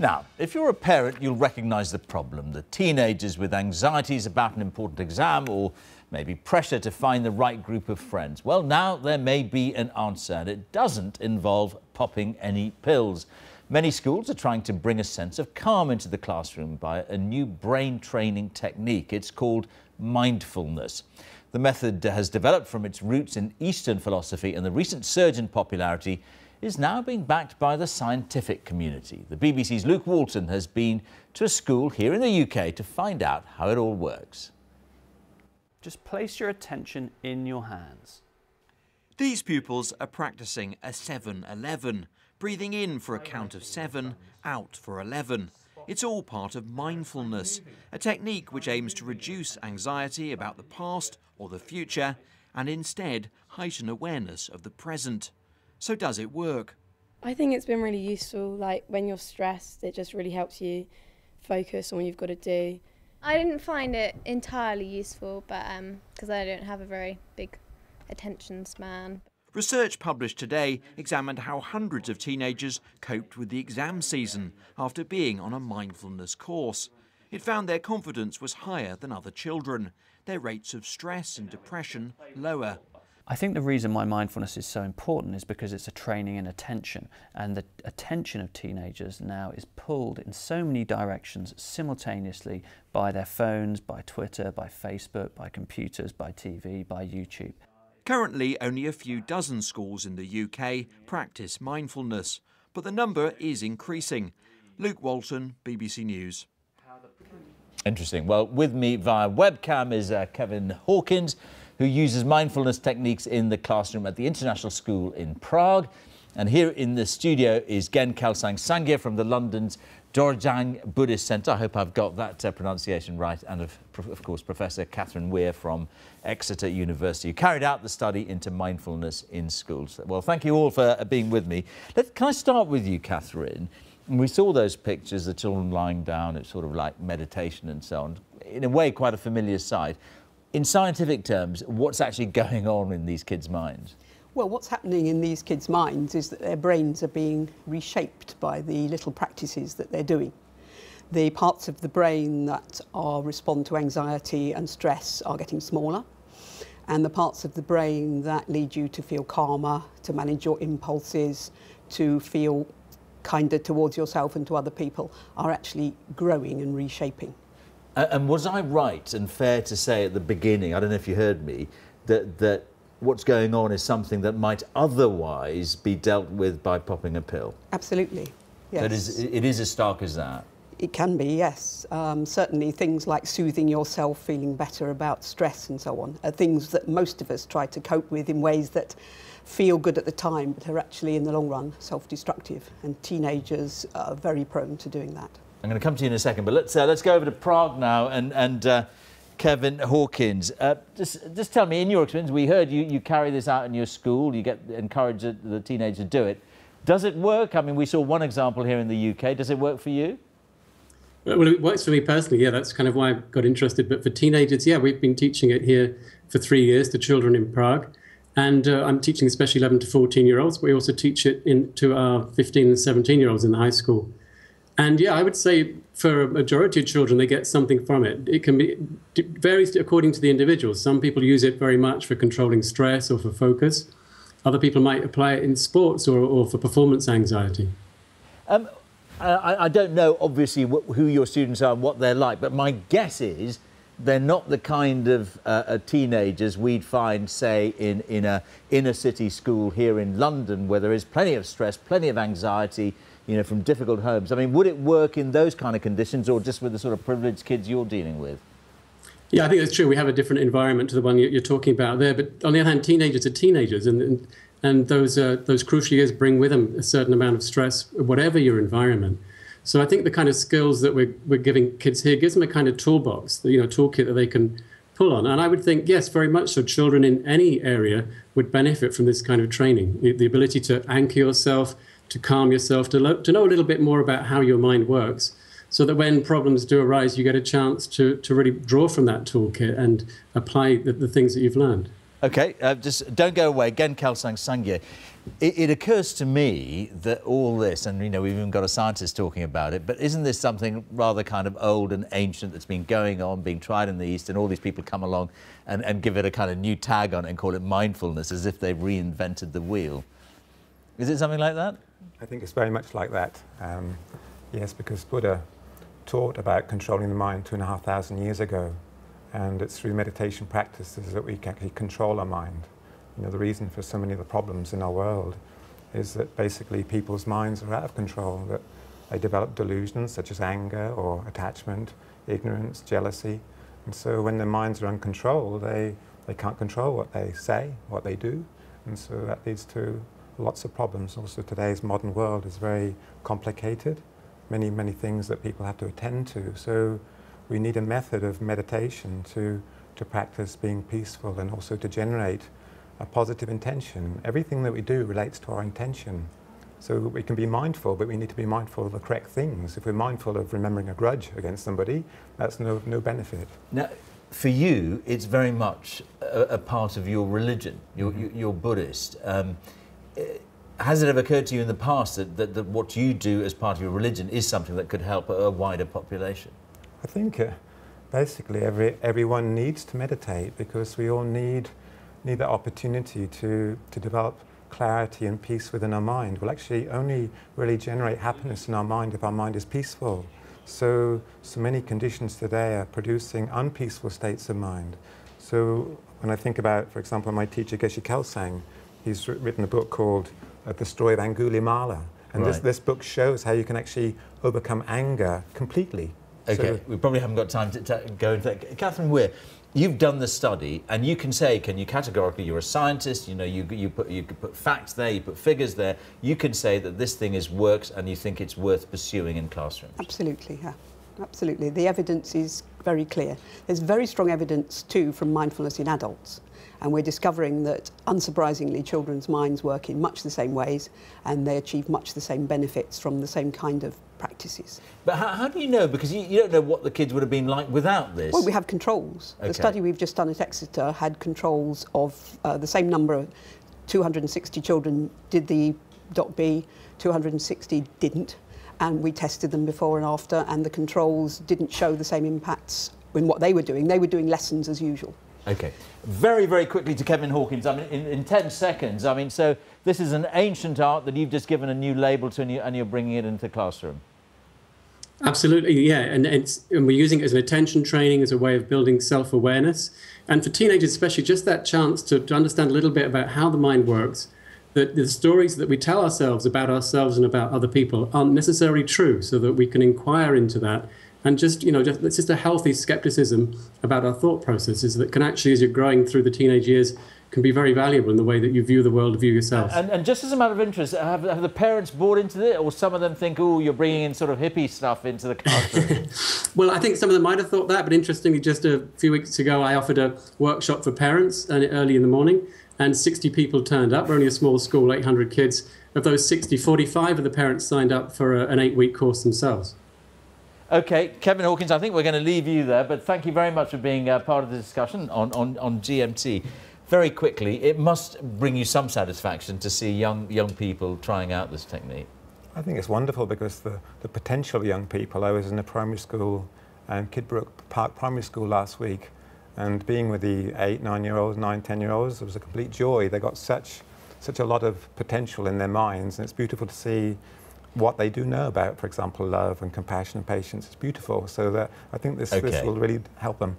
Now, if you're a parent, you'll recognise the problem. The teenagers with anxieties about an important exam or maybe pressure to find the right group of friends. Well, now there may be an answer, and it doesn't involve popping any pills. Many schools are trying to bring a sense of calm into the classroom by a new brain training technique. It's called Mindfulness. The method has developed from its roots in Eastern philosophy, and the recent surge in popularity is now being backed by the scientific community. The BBC's Luke Walton has been to a school here in the UK to find out how it all works. Just place your attention in your hands. These pupils are practicing a 7-11, breathing in for a count of 7, out for 11. It's all part of mindfulness, a technique which aims to reduce anxiety about the past or the future and instead heighten awareness of the present. So does it work? I think it's been really useful. Like when you're stressed, it just really helps you focus on what you've got to do. I didn't find it entirely useful, but because I don't have a very big attention span. Research published today examined how hundreds of teenagers coped with the exam season after being on a mindfulness course. It found their confidence was higher than other children, their rates of stress and depression lower. I think the reason why mindfulness is so important is because it's a training in attention, and the attention of teenagers now is pulled in so many directions simultaneously by their phones, by Twitter, by Facebook, by computers, by TV, by YouTube. Currently, only a few dozen schools in the UK practice mindfulness, but the number is increasing. Luke Walton, BBC News. Interesting. Well, with me via webcam is Kevin Hawkins, who uses mindfulness techniques in the classroom at the International School in Prague. And here in the studio is Gen Kelsang Sangya from the London's Dorjang Buddhist Centre. I hope I've got that pronunciation right. And of course, Professor Catherine Weir from Exeter University, who carried out the study into mindfulness in schools. Well, thank you all for being with me. Can I start with you, Catherine? We saw those pictures, the children lying down, it's sort of like meditation and so on. In a way, quite a familiar sight. In scientific terms, what's actually going on in these kids' minds? Well, what's happening in these kids' minds is that their brains are being reshaped by the little practices that they're doing. The parts of the brain that respond to anxiety and stress are getting smaller, and the parts of the brain that lead you to feel calmer, to manage your impulses, to feel kinder towards yourself and to other people are actually growing and reshaping. And was I right and fair to say at the beginning, I don't know if you heard me, that what's going on is something that might otherwise be dealt with by popping a pill? Absolutely, yes. So it is as stark as that? It can be, yes. Certainly things like soothing yourself, feeling better about stress and so on, are things that most of us try to cope with in ways that feel good at the time, but are actually in the long run self-destructive. And teenagers are very prone to doing that. I'm going to come to you in a second, but let's go over to Prague now and Kevin Hawkins. Just tell me, in your experience, we heard you carry this out in your school, you encourage the teenagers to do it. Does it work? I mean, we saw one example here in the UK. Does it work for you? Well, it works for me personally, yeah, that's kind of why I got interested. But for teenagers, yeah, we've been teaching it here for 3 years to children in Prague. And I'm teaching especially 11 to 14-year-olds, but we also teach it to our 15 and 17-year-olds in the high school. And yeah, I would say for a majority of children, they get something from it. It can be varies according to the individual. Some people use it very much for controlling stress or for focus. Other people might apply it in sports or for performance anxiety. I don't know, obviously, who your students are and what they're like, but my guess is they're not the kind of teenagers we'd find, say, in a inner city school here in London, where there is plenty of stress, plenty of anxiety, you know, from difficult homes. I mean, would it work in those kind of conditions or just with the sort of privileged kids you're dealing with? Yeah, I think that's true. We have a different environment to the one you're talking about there. But on the other hand, teenagers are teenagers, and those crucial years bring with them a certain amount of stress, whatever your environment. So I think the kind of skills that we're giving kids here gives them a kind of toolbox, toolkit that they can pull on. And I would think, yes, very much so, children in any area would benefit from this kind of training. The ability to anchor yourself, to calm yourself, to know a little bit more about how your mind works, so that when problems do arise, you get a chance to really draw from that toolkit and apply the things that you've learned. OK, just don't go away. Gen Kelsang Sangye. It occurs to me that all this, and, you know, we've even got a scientist talking about it, but isn't this something rather kind of old and ancient that's been going on, being tried in the East, and all these people come along and give it a kind of new tag on it and call it mindfulness, as if they've reinvented the wheel? Is it something like that? I think it's very much like that. Yes, because Buddha taught about controlling the mind 2,500 years ago, and it's through meditation practices that we can actually control our mind. You know, the reason for so many of the problems in our world is that basically people's minds are out of control, that they develop delusions such as anger or attachment, ignorance, jealousy. And so when their minds are uncontrolled, they can't control what they say, what they do. And so that leads to lots of problems. Also, today's modern world is very complicated, many things that people have to attend to. So we need a method of meditation to practice being peaceful and also to generate a positive intention. Everything that we do relates to our intention. So we can be mindful, but we need to be mindful of the correct things. If we're mindful of remembering a grudge against somebody, that's no benefit. Now, for you, it's very much a part of your religion. You're Buddhist. Has it ever occurred to you in the past that what you do as part of your religion is something that could help a wider population? I think basically everyone needs to meditate, because we all need the opportunity to develop clarity and peace within our mind. We'll actually only really generate happiness in our mind if our mind is peaceful. So many conditions today are producing unpeaceful states of mind. So when I think about, for example, my teacher Geshe Kelsang, he's written a book called The Story of Angulimala. And right. this book shows how you can actually overcome anger completely. OK, So, we probably haven't got time to go into that. Catherine Weir, you've done the study, and you can say, can you categorically, you're a scientist, you know, you put facts there, you put figures there, you can say that this thing works and you think it's worth pursuing in classrooms? Absolutely, yeah. Absolutely. The evidence is very clear. There's very strong evidence too from mindfulness in adults. And we're discovering that, unsurprisingly, children's minds work in much the same ways, and they achieve much the same benefits from the same kind of practices. But how do you know? Because you don't know what the kids would have been like without this. Well, we have controls. Okay. The study we've just done at Exeter had controls of the same number of 260 children did the Dot B, 260 didn't. And we tested them before and after, and the controls didn't show the same impacts in what they were doing. They were doing lessons as usual. OK. Very, very quickly to Kevin Hawkins. I mean, in 10 seconds, I mean, so this is an ancient art that you've just given a new label to, and you're bringing it into the classroom. Absolutely, yeah. And we're using it as an attention training, as a way of building self-awareness. And for teenagers especially, just that chance to understand a little bit about how the mind works, that the stories that we tell ourselves about ourselves and about other people aren't necessarily true, so that we can inquire into that. And just, you know, it's just a healthy skepticism about our thought processes that can actually, as you're growing through the teenage years, can be very valuable in the way that you view the world, view yourself. And just as a matter of interest, have the parents bought into it, or some of them think, oh, you're bringing in sort of hippie stuff into the classroom? Well, I think some of them might have thought that, but interestingly, just a few weeks ago, I offered a workshop for parents early in the morning, and 60 people turned up. We're only a small school, 800 kids. Of those 60, 45 of the parents signed up for an 8-week course themselves. OK, Kevin Hawkins, I think we're going to leave you there, but thank you very much for being part of the discussion on GMT. Very quickly, it must bring you some satisfaction to see young people trying out this technique. I think it's wonderful, because the potential of young people. I was in a primary school, Kidbrook Park Primary School last week, and being with the 8, 9-year-olds, 9, 10-year-olds, it was a complete joy. They got such a lot of potential in their minds, and it's beautiful to see what they do know about, for example, love and compassion and patience. It's beautiful. So that I think this will really help them.